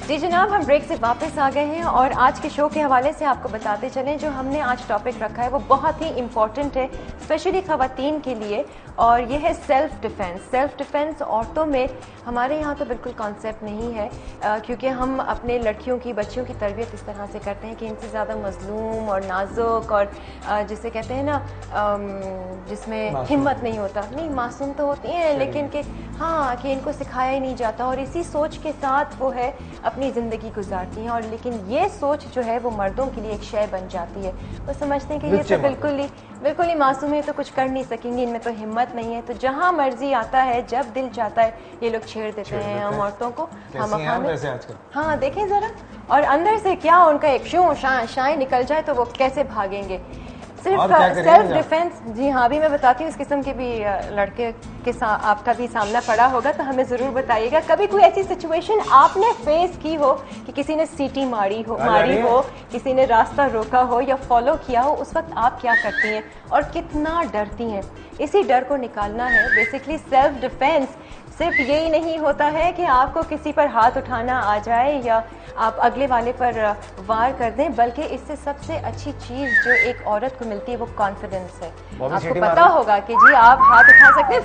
जी जनाब, हम ब्रेक से वापस आ गए हैं और आज के शो के हवाले से आपको बताते चलें जो हमने आज टॉपिक रखा है वो बहुत ही इम्पॉर्टेंट है, स्पेशली ख़वातीन के लिए, और ये है सेल्फ़ डिफेंस। सेल्फ़ डिफेंस औरतों में हमारे यहाँ तो बिल्कुल कॉन्सेप्ट नहीं है, क्योंकि हम अपने लड़कियों की, बच्चियों की तरबियत इस तरह से करते हैं कि इनसे ज़्यादा मज़लूम और नाजुक और जिसे कहते हैं ना जिसमें हिम्मत नहीं होता, नहीं मासूम तो होती हैं लेकिन कि हाँ कि इनको सिखाया ही नहीं जाता, और इसी सोच के साथ वो है अपनी ज़िंदगी गुजारती हैं। और लेकिन ये सोच जो है वो मर्दों के लिए एक शय बन जाती है। वो समझते हैं कि ये तो बिल्कुल ही मासूम है, तो कुछ कर नहीं सकेंगी, इनमें तो हिम्मत नहीं है। तो जहाँ मर्जी आता है, जब दिल चाहता है, ये लोग छेड़ देते हैं हम औरतों को। हम हाँ देखें ज़रा, और अंदर से क्या उनका एक शो शाय निकल जाए तो वो कैसे भागेंगे। सिर्फ सेल्फ डिफेंस। जी हाँ, अभी मैं बताती हूँ, इस किस्म के भी लड़के के आपका भी सामना पड़ा होगा तो हमें ज़रूर बताइएगा। कभी कोई ऐसी सिचुएशन आपने फेस की हो कि किसी ने सीटी मारी हो, किसी ने रास्ता रोका हो या फॉलो किया हो, उस वक्त आप क्या करती हैं और कितना डरती हैं? इसी डर को निकालना है बेसिकली सेल्फ डिफेंस। सिर्फ यही नहीं होता है कि आपको किसी पर हाथ उठाना आ जाए या आप अगले वाले पर वार कर दें, बल्कि इससे सबसे अच्छी चीज़ जो एक औरत को मिलती है वो कॉन्फिडेंस है। आपको पता होगा कि जी आप हाथ उठा सकते हैं,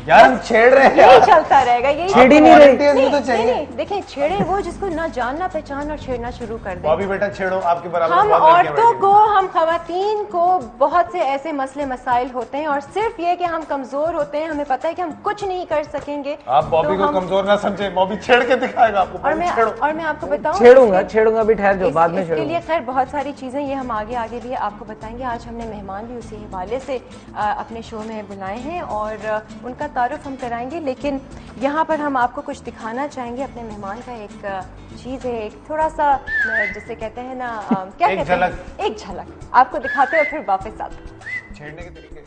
यार हम छेड़ रहे हैं, यही चलता रहेगा, यही छेड़ ही नहीं रही। नहीं, देखें छेड़े वो जिसको ना जानना पहचान और छेड़ना शुरू कर दे। बॉबी बेटा छेड़ो, आपके बराबर हम औरतों को, हम खवातीन को बहुत से ऐसे मसले मसाइल होते हैं और सिर्फ ये कि हम कमजोर होते हैं, हमें पता है कि हम कुछ नहीं कर सकेंगे। आप बॉबी को कमजोर ना समझे, बॉबी छेड़ के दिखाएगा आपको। और मैं आपको बताऊं, छेड़ूंगा भी, ठहर जाओ, बाद में छेड़ूंगा। इसके लिए खैर बहुत सारी चीजें ये हम आगे भी आपको बताएंगे। आज हमने मेहमान भी उसी हवाले से अपने शो में बुलाए हैं और उनका तारुफ हम कराएंगे, लेकिन यहाँ पर हम आपको कुछ दिखाना चाहेंगे। अपने मेहमान का एक चीज़ है, एक थोड़ा सा जिसे कहते हैं ना, क्या कहते हैं, एक झलक आपको दिखाते हैं, फिर वापस आते। छेड़ने के तरीके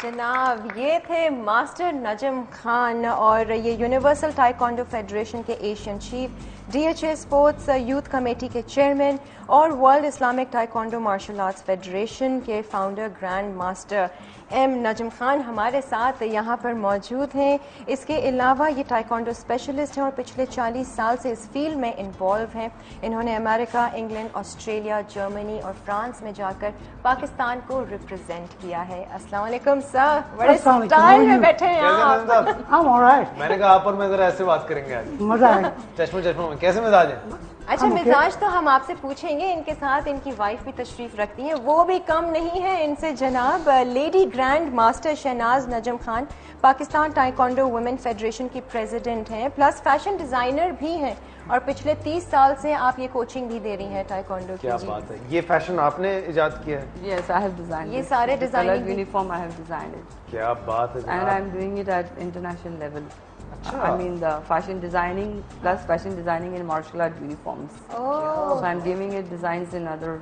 जनाब, ये थे मास्टर नजम खान और ये यूनिवर्सल ताइक्वांडो फेडरेशन के Asian chief, DHA sports youth committee के चेयरमैन और world Islamic taekwondo martial arts federation के founder grand master M Najam Khan हमारे साथ यहाँ पर मौजूद हैं। इसके अलावा ये ताइक्वांडो स्पेशलिस्ट हैं और पिछले 40 साल से इस फील्ड में इन्वॉल्व हैं। इन्होंने अमेरिका, इंग्लैंड, ऑस्ट्रेलिया, जर्मनी और फ्रांस में जाकर पाकिस्तान को रिप्रेजेंट किया है। अस्सलाम वालेकुम सर, बड़े स्टाइल में बैठे हैं आप। मैंने कहा आप और मैं जरा ऐसे बात करेंगे आज, मजा आए। चश्मे में कैसे मिजाज है? अच्छा, मिजाज तो हम आपसे पूछेंगे। इनके साथ इनकी वाइफ भी तशरीफ रखती हैं, वो भी कम नहीं है इनसे जनाब। Lady grand master Shahnaz Najam Khan Pakistan taekwondo women federation की प्रेसिडेंट हैं, प्लस फैशन डिजाइनर भी हैं और पिछले 30 साल से आप ये कोचिंग भी दे रही हैं ताइक्वांडो की। क्या बात है, ये फैशन आपने इजाद किया है? Yes, I have designed ये it. सारे designing uniform I have designed it. क्या बात है, and I'm doing it at international level. I mean the fashion designing plus fashion designing in martial art uniforms. So I'm giving it designs in other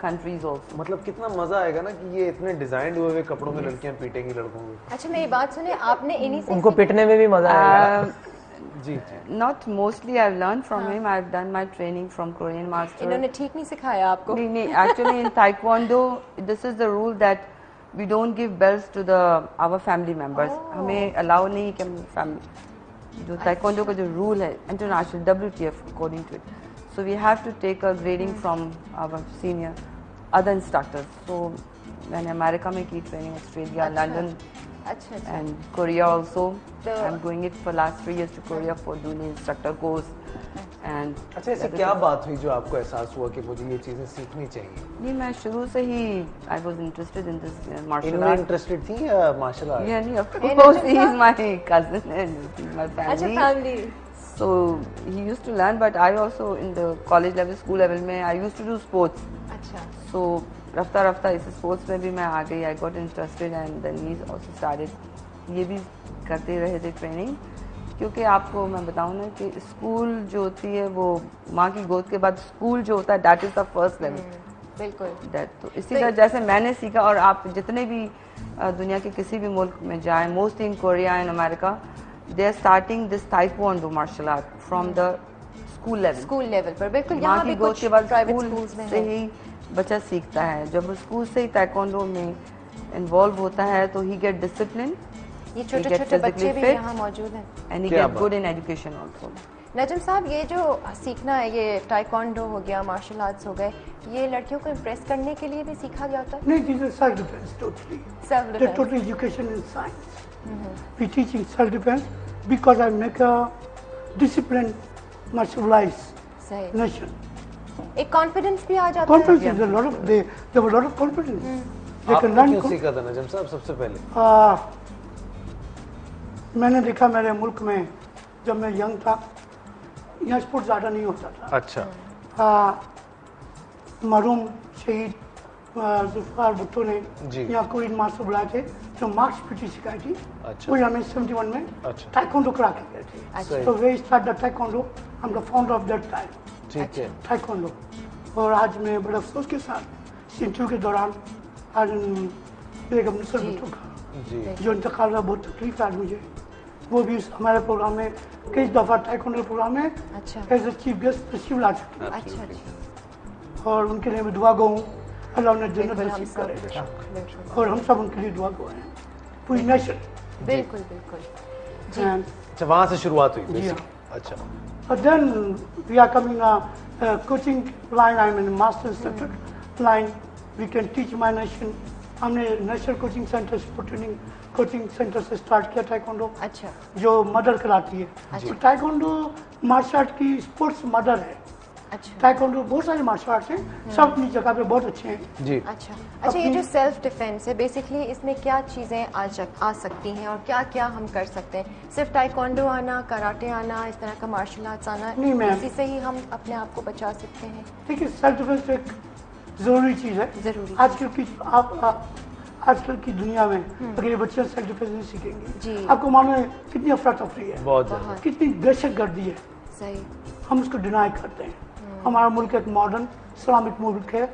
countries also. मतलब कितना मजा आएगा ना कि ये इतने डिजाइन हुए कपड़ों में लड़कियां पीटेंगी लड़कों को। अच्छा, मेरी बात सुने, आपने इन्हीं से उनको पीटने में भी मजा आएगा। जी, Not mostly I've learned from him. I've done my training from Korean master. इन्होंने ठीक नहीं सिखाया आपको? नहीं, actually in Taekwondo this is the rule that we don't give belts to our family members. हमें allow नहीं कि हम family जो Taekwondo का जो rule है international WTF according to it. So we have to take a grading from our senior other instructors. So मैंने America में की training, Australia, London and Korea also. I'm going it for last 3 years to Korea for doing instructor course. And अच्छा, ऐसी क्या बात हुई जो आपको एहसास हुआ कि मुझे ये चीजें सीखनी चाहिए? नहीं, मैं शुरू से ही I was interested in this martial इनमें art. इंटरेस्टेड थी या मार्शल आर्ट? Yeah, नहीं, of course he is my cousin and my family. अच्छा, family. So he used to learn, but I also in the college level, school level में I used to do sports. अच्छा. So रफ्ता रफ्ता इस sports में भी मैं आ गई. I got interested and then he also started. ये भी करते रहे थे ट्रेनिंग, क्योंकि आपको मैं बताऊँ ना कि स्कूल जो होती है वो माँ की गोद के बाद स्कूल जो होता है that is the first level. बिल्कुल. तो इसी तरह जैसे मैंने सीखा, और आप जितने भी दुनिया के किसी भी मुल्क में जाएं, most in Korea and America, they are starting this taekwondo martial art from the school level. School level पर बिल्कुल. माँ यहाँ की भी गोद कुछ के बाद प्राइवेट स्कूल स्कूल्स में से है. ही बच्चा सीखता है. जब वो स्कूल से ही ताइक्वांडो में इन्वॉल्व होता है तो ही गेट डिसिप्लिन, ये छोटे छोटे बच्चे भी यहाँ मौजूद हैं. And he get good in education also. Najam sahab, ये जो सीखना है, ये टाइकोंडो हो गया, मार्शल आर्ट्स हो गए, ये लड़कियों को इम्प्रेस करने के लिए भी सीखा जाता है? नहीं, this is self defense totally. Self The defense. total education in science. We teaching self defense because I make a disciplined, civilized सही. nation. एक कॉन्फिडेंस भी आ जाता Confidence है. is a lot of they have a lot of confidence. They can आपने learn. क्यों सीखा था नजम साहब सबसे पहले? मैंने देखा मेरे मुल्क में जब मैं यंग था, यहाँ स्पोर्ट ज़्यादा नहीं होता था. अच्छा. मरूम शहीद जुल्फ़िकार भुट्टो ने जी. यहाँ कोरियन मास्टर बुलाए थे जो मार्क्स पीटी सिखाई थी. अच्छा. वो हमें 71 में अच्छा. टाइकोंडो करा के गए थे. अच्छा. तो वे start the taekwondo. I am the founder of that time ठीक है. टाइकोंडो. और आज मैं बड़े अफसोस के साथ इंटरव्यू के दौरान आज बेगम नुसरत भुट्टो का जी. जो इंतकाल हुआ, बहुत तकलीफ है आज मुझे. वो भी हमारे प्रोग्राम में कई दफ़ा टाइकोंडो प्रोग्राम में अच्छा. एज ए चीफ गेस्ट तशरीफ ला चुके हैं. अच्छा अच्छा. और उनके लिए मैं दुआ गो हूँ, अल्लाह उन्हें जन्नत बिल्कुल, हम नसीब सब करे. और हम सब उनके लिए दुआ गो हैं, पूरी नेशन. बिल्कुल बिल्कुल. And अच्छा, वहाँ से शुरुआत हुई जी बेसिक. अच्छा. then we are coming coaching line. I'm in master instructor line. We can teach my nation. हमने national coaching centre sport training coaching centre से स्टार्ट किया टाइकोंडो, अच्छा. जो मदर कराती है. तो टाइकोंडो मार्शल आर्ट की स्पोर्ट्स मदर है. अच्छा. टाइकोंडो बहुत सारे मार्शल आर्ट्स हैं, सब अपनी जगह पे बहुत अच्छे हैं. जी. अच्छा. अच्छा, ये जो सेल्फ डिफेंस है बेसिकली, इसमें क्या चीज़ें आ सकती हैं और क्या क्या हम कर सकते हैं? सिर्फ टाइकोंडो आना, कराटे आना, इस तरह का मार्शल आर्ट्स आना, नहीं मैम. इसी से ही हम अपने आप को बचा सकते हैं? देखिए, सेल्फ डिफेंस एक ज़रूरी चीज़ है. ज़रूरी. आजकल की आजकल की दुनिया में अगर ये बच्चे सेल्फ डिफेंस नहीं सीखेंगे, जी. आपको मालूम है कितनी अफरा तफरी है, बहुत ज़्यादा. कितनी दहशत गर्दी है. सही. हम उसको डिनाई करते हैं. हमारा मुल्क एक मॉडर्न इस्लामिक मुल्क है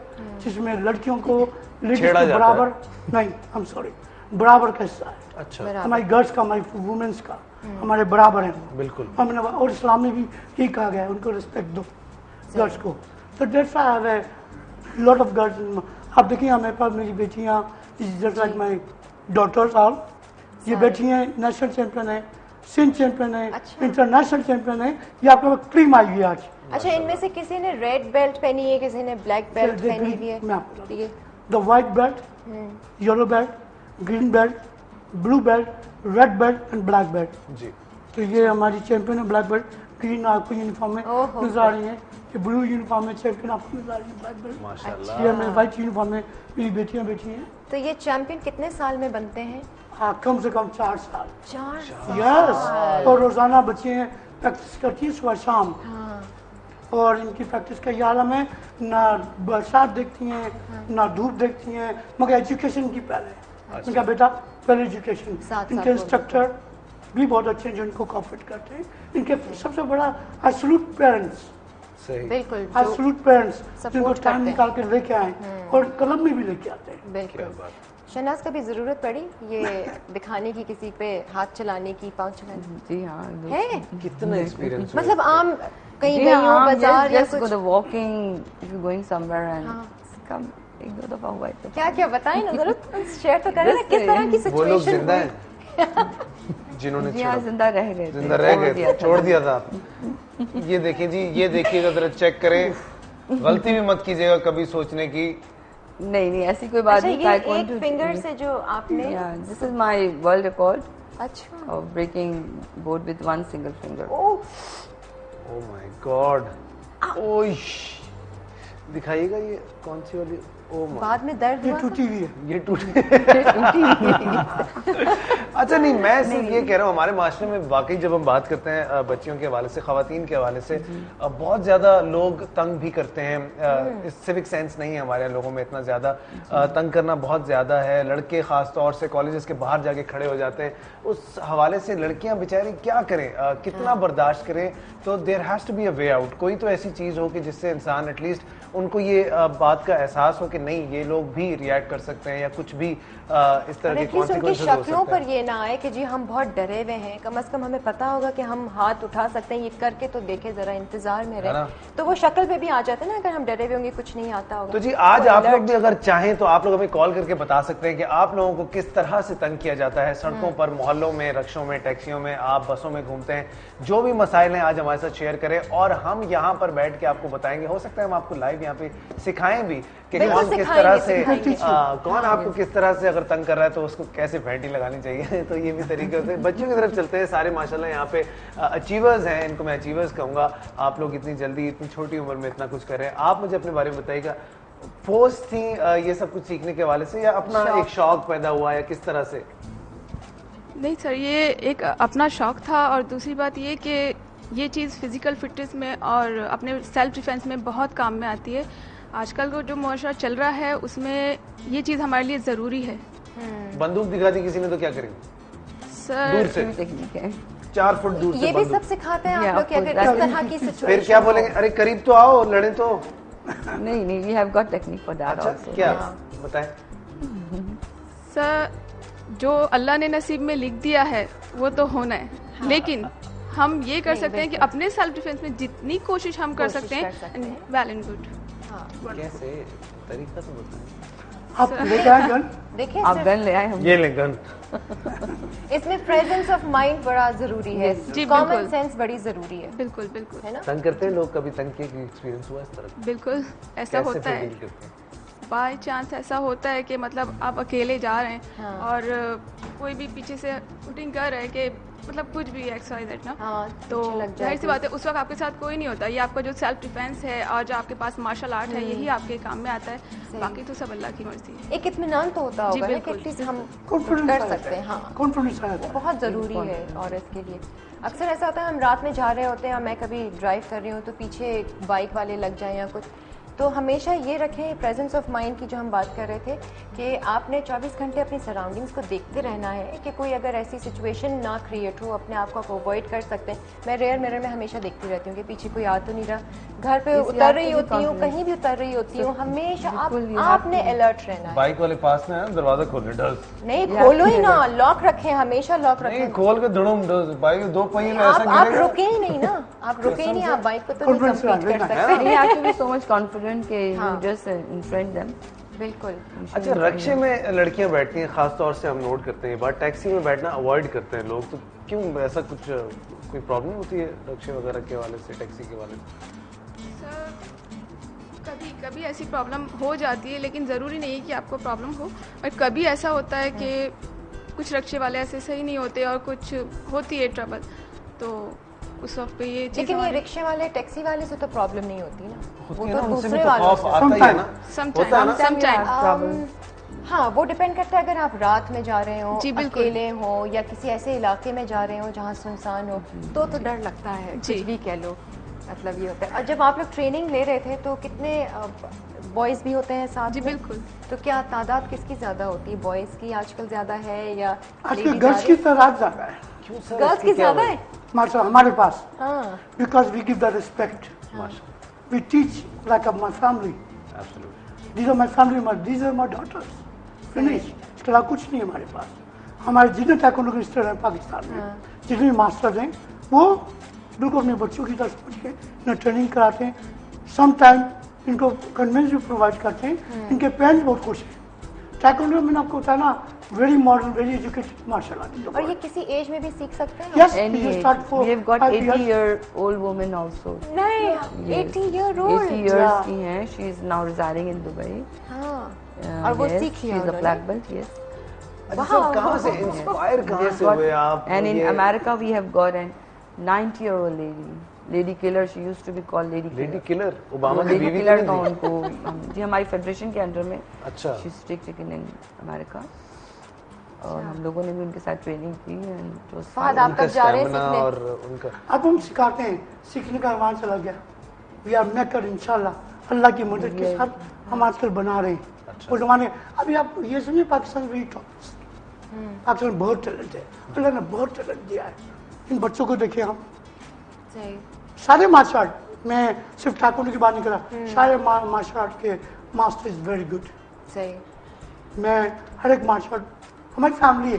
जिसमें लड़कियों को लेडीज छेड़ा को जाता बराबर नहीं, हम सॉरी, बराबर का हिस्सा है. अच्छा. बराबर. हमारी गर्ल्स का, हमारी वुमेन्स का हमारे बराबर है. बिल्कुल. हमने और इस्लाम में भी यही कहा गया है, उनको रिस्पेक्ट दो गर्ल्स को. तो that's why I have a lot of girls. आप देखिए हमारे पास मेरी बेटियां, just like my daughters all, ये बेटी हैं नेशनल चैंपियन है, सिंध चैंपियन है, अच्छा. इंटरनेशनल चैंपियन है. ये आपको क्रीम आई हुई है आज. अच्छा, इनमें से किसी ने रेड बेल्ट पहनी है, किसी ने ब्लैक बेल्ट देखिए, पहनी हुई है? मैं आपको बताता हूँ. ये the white belt, yellow belt, green belt, blue belt, red belt and black belt. जी. तो ये हमारी चैंपियन है ब्लैक बेल्ट. ग्रीन आपको यूनिफॉर्म में ओहो. नजर आ रही है, ये ब्लू यूनिफॉर्म में चैंपियन आपको नजर आ रही है ब्लैक बेल्ट. माशाल्लाह. ये हमें व्हाइट यूनिफॉर्म में मेरी बेटियां बैठी हैं. तो ये चैंपियन कितने साल में बनते हैं? कम से कम 4 साल. 4 साल. यस. और रोजाना बच्चे प्रैक्टिस करती है सुबह शाम. हाँ. और इनकी प्रैक्टिस का ये आलम है, ना बरसात देखती हैं, ना धूप देखती हैं, मगर एजुकेशन की पहले. इनका बेटा पहले एजुकेशन. 7 साल इनके इंस्ट्रक्टर भी बहुत अच्छे हैं जो इनको कोऑपरेट करते हैं. इनके सबसे बड़ा एब्सोल्यूट पेरेंट्स, सही. बिल्कुल. जो एब्सोल्यूट पेरेंट्स support जिनको करते टाइम हैं. निकाल के लेके आए और कलम में भी लेके आते हैं. क्या बिल्कुल. बात. शहनाज, कभी जरूरत पड़ी ये दिखाने की, किसी पे हाथ चलाने की, पाँव चलाने की? जी हाँ. है? कितना एक्सपीरियंस? मतलब आम कहीं जी गई हो हाँ, बाजार या just go कुछ? to walking if you're going somewhere and हाँ. come एक दो दफा हुआ है तो. क्या क्या बताएं ना, जरूर शेयर तो करें ना, किस तरह की वो लोग सिचुएशन जिंदा हैं जिन्होंने जी हाँ, जिंदा रह गए थे. जिंदा रह छोड़ गए, दिया था. छोड़ दिया था. ये देखिए जी, ये देखिएगा, जरा चेक करें, गलती भी मत कीजिएगा कभी सोचने की। नहीं ऐसी कोई बात अच्छा, नहीं। ये एक फिंगर से जो आपने this is my world record अच्छा of breaking board with one single finger. Oh my god, oh दिखाइएगा ये कौन सी वाली। ओह माय, बाद में दर्द ये हुआ टूटी हुई है। ये टूटी। अच्छा नहीं, मैं सिर्फ ये कह रहा हूँ, हमारे माशरे में वाकई जब हम बात करते हैं बच्चियों के हवाले से, खवातीन के हवाले से, बहुत ज्यादा लोग तंग भी करते हैं। सिविक सेंस नहीं है हमारे लोगों में इतना ज्यादा, तंग करना बहुत ज्यादा है। लड़के खास तौर से कॉलेजेस के बाहर जाके खड़े हो जाते हैं। उस हवाले से लड़कियां बेचारी क्या करें, कितना बर्दाश्त करें? तो there has to be a way out. कोई तो ऐसी चीज हो कि जिससे इंसान एटलीस्ट उनको ये बात का एहसास हो कि नहीं, ये लोग भी रिएक्ट कर सकते हैं या कुछ भी इस तरह के उनकी कॉन्सिक्वेंसेस हो शक्लों सकते पर हैं। ये ना आए कि जी हम बहुत डरे हुए हैं। कम से कम हमें पता होगा कि हम हाथ उठा सकते हैं, ये करके तो देखे, जरा इंतजार में है रहे, ना? तो वो शक्ल पे भी आ जाता है ना, अगर हम डरे हुए होंगे, कुछ नहीं आता होगा। तो जी आज आप लोग भी अगर चाहें तो आप लोग हमें कॉल करके बता सकते हैं कि आप लोगों को किस तरह से तंग किया जाता है सड़कों पर, मोहल्लों में, रक्षों में, टैक्सियों में, आप बसों में घूमते हैं। जो भी मसाइल हैं आज हमारे साथ शेयर करें और हम यहाँ पर बैठ के आपको बताएंगे। हो सकता है हम आपको लाइव यहाँ पे सिखाएं भी कि बिल्कुल कौन किस सिखाएंगे, तरह से सिखाएंगे। कौन आपको किस तरह से अगर तंग कर रहा है तो उसको कैसे फैंटी लगानी चाहिए। तो ये भी तरीके से बच्चों की तरफ चलते हैं। सारे माशाल्लाह यहाँ पे अचीवर्स हैं, इनको मैं अचीवर्स कहूंगा। आप लोग इतनी जल्दी, इतनी छोटी उम्र में इतना कुछ कर रहे हैं। आप मुझे अपने बारे में बताइएगा, फोर्स थी ये सब कुछ सीखने के हवाले से या अपना एक शौक पैदा हुआ या किस तरह से? नहीं सर, ये एक अपना शौक था और दूसरी बात ये कि ये चीज़ फिजिकल फिटनेस में और अपने सेल्फ डिफेंस में बहुत काम में आती है। आजकल को जो मुआशरा चल रहा है उसमें ये चीज़ हमारे लिए ज़रूरी है। बंदूक दिखा दी किसी ने तो क्या करेंगे? सर दूर से टेक्निक है। 4 फुट दूर से ये भी बंदूक। सब सिखाते हैं Yeah, आप लोग कि of अगर course, इस तरह की फिर सिचुएशन क्या बोलेंगे? अरे करीब तो आओ, लड़े तो। नहीं we have got technique for that अच्छा आल्सो। क्या बताएं? सर, जो अल्लाह ने नसीब में लिख दिया है वो तो होना है, लेकिन हम ये कर सकते हैं कि अपने सेल्फ डिफेंस में जितनी कोशिश हम कर सकते हैं, वेल एंड गुड। कैसे तरीका तो बताएं। आप लेके आए गन? देखिए आप सिर्फ गन ले आए हम। ये ले गन। इसमें प्रेजेंस ऑफ माइंड बड़ा जरूरी है, जी, कॉमन बिल्कुल। सेंस बड़ी जरूरी है बिल्कुल बिल्कुल है ना? तंग करते हैं लोग, कभी तंग किए कि एक्सपीरियंस हुआ इस तरह? बिल्कुल ऐसा कैसे होता फिर है। डील करते हैं? बाय चांस ऐसा होता है कि मतलब आप अकेले जा रहे हैं हाँ। और कोई भी पीछे से शूटिंग कर रहा है कि मतलब कुछ भी XYZ ना, हाँ, तो पीछे लग जाए जाहिर सी तो- बात है उस वक्त आपके साथ कोई नहीं होता। ये आपका जो सेल्फ डिफेंस है और जो आपके पास मार्शल आर्ट है यही आपके काम में आता है। बाकी तो सब अल्लाह की मर्जी है। एक इत्मीनान तो होता जी, होगा ना कि बिल्कुल। एटलीस्ट हम कॉन्फिडेंस कर सकते हैं। हाँ, कॉन्फिडेंस आया था। बहुत ज़रूरी है औरत के लिए। अक्सर ऐसा होता है हम रात में जा रहे होते हैं, मैं कभी ड्राइव कर रही हूँ तो पीछे बाइक वाले लग जाएं या कुछ, तो हमेशा ये रखें प्रेजेंस ऑफ माइंड की जो हम बात कर रहे थे कि आपने 24 घंटे अपनी सराउंडिंग्स को देखते रहना है कि कोई अगर ऐसी सिचुएशन ना क्रिएट हो, अपने आप को आप अवॉइड कर सकते हैं। मैं रेयर मिरर में हमेशा देखती रहती हूँ कि पीछे कोई आ तो नहीं रहा, घर पे इसलिए उतर आपको रही भी होती हूँ, confidence- कहीं भी उतर रही होती हूँ, हमेशा बिल्कुल, you have आपने to- अलर्ट रहना है। बाइक वाले पास में है ना, दरवाजा खोलने डर नहीं खोलो ही ना, लॉक रखें, हमेशा लॉक नहीं रखें। खोल के धड़ुम डर, बाइक 2 पहिए में आप ऐसा गिरेगा। रुके ही नहीं ना, आप रुके ही नहीं, आप बाइक को तो नहीं Confidence कंप्लीट कर रहना है। सकते। You have to be so much confident कि you हाँ। just infront them। बिल्कुल। अच्छा, रक्शे में लड़कियां बैठती हैं, खास तौर से हम नोट करते हैं, बात टैक्सी में बैठना अवॉइड करते हैं लोग, तो क्यों ऐसा कुछ कोई प्रॉब्लम होती है रक्शे वगैरह के वाले से, टैक्सी के वाले से? सर, कभी कभी ऐसी प्रॉब्लम हो जाती है, लेकिन ज़रूरी नहीं है कि आपको प्रॉब्लम हो। और कभी ऐसा होता है कि कुछ रक्शे वाले ऐसे सही नहीं होते और कुछ होती है ट्रबल, तो उस वक्त पे ये चीज़ लेकिन ये हमारी- रिक्शे वाले, टैक्सी वाले से तो प्रॉब्लम नहीं होती ना, वो होती है तो ना, उनसे भी दूसरे तो वालों खौफ से। आता ही है ना, Sometimes, होता है ना? sometimes। हाँ, वो डिपेंड करता है अगर आप रात में जा रहे हो, जी, बिल्कुल। अकेले हो या किसी ऐसे इलाके में जा रहे हो जहाँ सुनसान हो, तो डर लगता है, जी। कुछ भी कह लो, मतलब ये होता है। और जब आप लोग ट्रेनिंग ले रहे थे तो कितने बॉयज़ भी होते हैं साथ जी में? बिल्कुल। तो क्या तादाद किसकी ज़्यादा होती है, बॉयज़ की आजकल ज़्यादा है या आजकल गर्ल्स की तादाद ज्यादा है। क्यों सर, गर्ल्स इसकी की क्या ज़्यादा वजह? है? माशा हमारे पास, हाँ, because we give the respect. We teach like of my family. Absolutely. These are my family, these are my daughters. Finish. इसके अलावा कुछ नहीं है हमारे पास। हमारे जितने टैक्वांडो के इंस्ट्रक्टर हैं पाकिस्तान में, जितने मास्टर हैं, वो बिल्कुल अपने बच्चों की तरह समझ के इन्हें ट्रेनिंग कराते हैं। सम टाइम इनको कन्वेंस भी प्रोवाइड करते हैं। इनके पेरेंट्स बहुत खुश हैं। टैक्वांडो मैंने आपको बताया ना, very modern, very educated martial artist. और ये किसी एज में भी सीख सकते हैं? Yes, Any you age. start for We have got 5 years. 80-year-old woman also. नहीं, Yes. 80-year-old. 80 years Yeah. की हैं. She is now residing in Dubai. हाँ, और वो Yes, सीख she लिया is a उन्होंने। black belt. Yes. अच्छा सर, कहाँ से इंस्पायर कहाँ They've से got- हुए आप? And in ये America we have got an 90-year-old lady. Lady killer. She used to be called lady killer. Lady killer, Obama की लेडी बीवी किलर तो का नहीं थी? उनको जी हमारी फेडरेशन के अंडर में अच्छा। शी टेकन इन अमेरिका और हम लोगों ने भी उनके साथ ट्रेनिंग की एंड फहद, आप उनका कब जा रहे हैं स्टैमिना सीखने? और उनका अब हम सिखाते हैं, सीखने का वहाँ चला गया। वी आर मेकर इंशाल्लाह, अल्लाह की मदद के साथ हम आजकल बना रहे हैं। वो जमाने अभी आप ये सुनिए, पाकिस्तान वेरी टॉप, पाकिस्तान में बहुत टैलेंट है, अल्लाह ने बहुत टैलेंट दिया है। इन बच्चों को देखिए, हम सही, सारे मार्शल आर्ट, मैं सिर्फ ठाकुर की बात नहीं कर रहा, सारे मार्शल आर्ट के मास्टर इज वेरी गुड। सही, मैं हर एक मार्शल आर्ट, हमारी फैमिली है,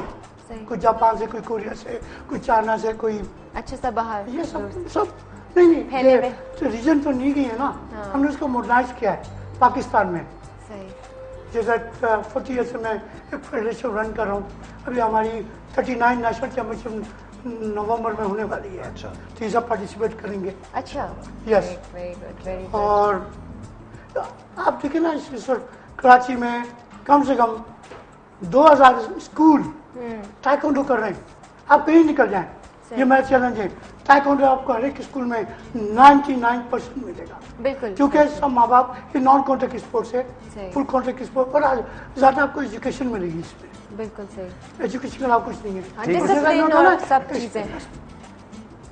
सही। कोई जापान से, कोई कोरिया से, कोई चाइना से, कोई अच्छा सब बाहर ये सब नहीं फैले में। तो रीजन तो नहीं गई है ना, हमने उसको मॉडर्नाइज किया है पाकिस्तान में। सही, जैसे 40 ईयर से मैं एक फेडरेशन रन कर रहा हूँ। अभी हमारी 39 नेशनल चैंपियनशिप नवंबर में होने वाली है। अच्छा। तो ये सब पार्टिसिपेट करेंगे। अच्छा, Yes. Very good, very good. और आप देखिए ना, इस कराची में कम से कम 2000 स्कूल टाइकोंडो कर रहे हैं। आप कहीं निकल जाएं, ये मेरा चैलेंज है, टाइकोंडो आपको हर एक स्कूल में 99% मिलेगा। बिल्कुल, क्योंकि सब माँ बाप ये नॉन कॉन्टेक्ट स्पोर्ट्स है, सही। फुल कॉन्टेक्ट स्पोर्ट, और ज्यादा आपको एजुकेशन मिलेगी इसमें। बिल्कुल सही। एजुकेशन का लाभ कुछ नहीं है। डिसिप्लिन होता है और ना, सब चीजें।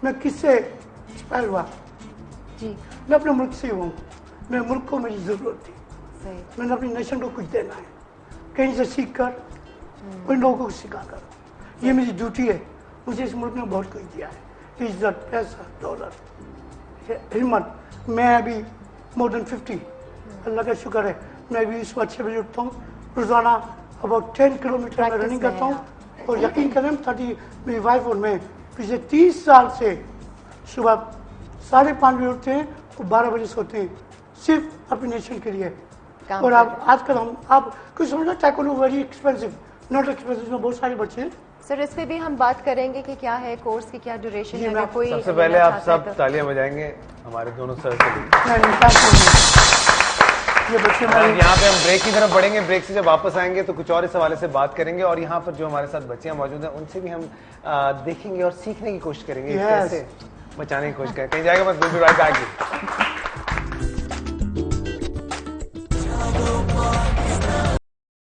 मैं किससे इंस्पायर हुआ? जी, मैं अपने मुल्क से हूँ। मेरे मुल्क को मेरी जरूरत थी, सही, मैंने अपनी नेशन को कुछ देना है, कहीं से सीख कर, उन लोगों को सिखा कर। ये मेरी ड्यूटी है। मुझे इस मुल्क ने बहुत कुछ दिया है, इज्जत, पैसा, दौलत, हिम्मत। मैं अभी मोर देन 50, अल्लाह का शुक्र है, मैं भी सुबह 6 बजे उठता हूँ, रोजाना अबाउट 10 किलोमीटर में रनिंग करता हूँ। और यकीन करें, मेरी वाइफ और मैं पिछले 30 साल से सुबह 5:30 बजे उठते हैं और 12 बजे सोते हैं, सिर्फ अपनी नेशन के लिए। काम और कर आप आजकल हम आप कुछ समझना, taekwondo very expensive, not expensive, में बहुत सारे बच्चे हैं। सर इस पे भी हम बात करेंगे कि क्या है कोर्स की, क्या ड्यूरेशन जी, है, मैं अगर कोई सबसे लेना पहले आप चाहता है सब तो। तालियां बजाएंगे हमारे दोनों सर के लिए। नहीं, thank you। ये बच्चे और मेरे यहाँ पे हम ब्रेक की तरफ बढ़ेंगे। ब्रेक से जब वापस आएंगे तो कुछ और इस हवाले से बात करेंगे, और यहाँ पर जो हमारे साथ बच्चियां मौजूद हैं उनसे भी हम देखेंगे और सीखने की कोशिश करेंगे, Yes. कैसे बचाने की कोशिश करें। कहीं जाएगा बस, we'll be right back।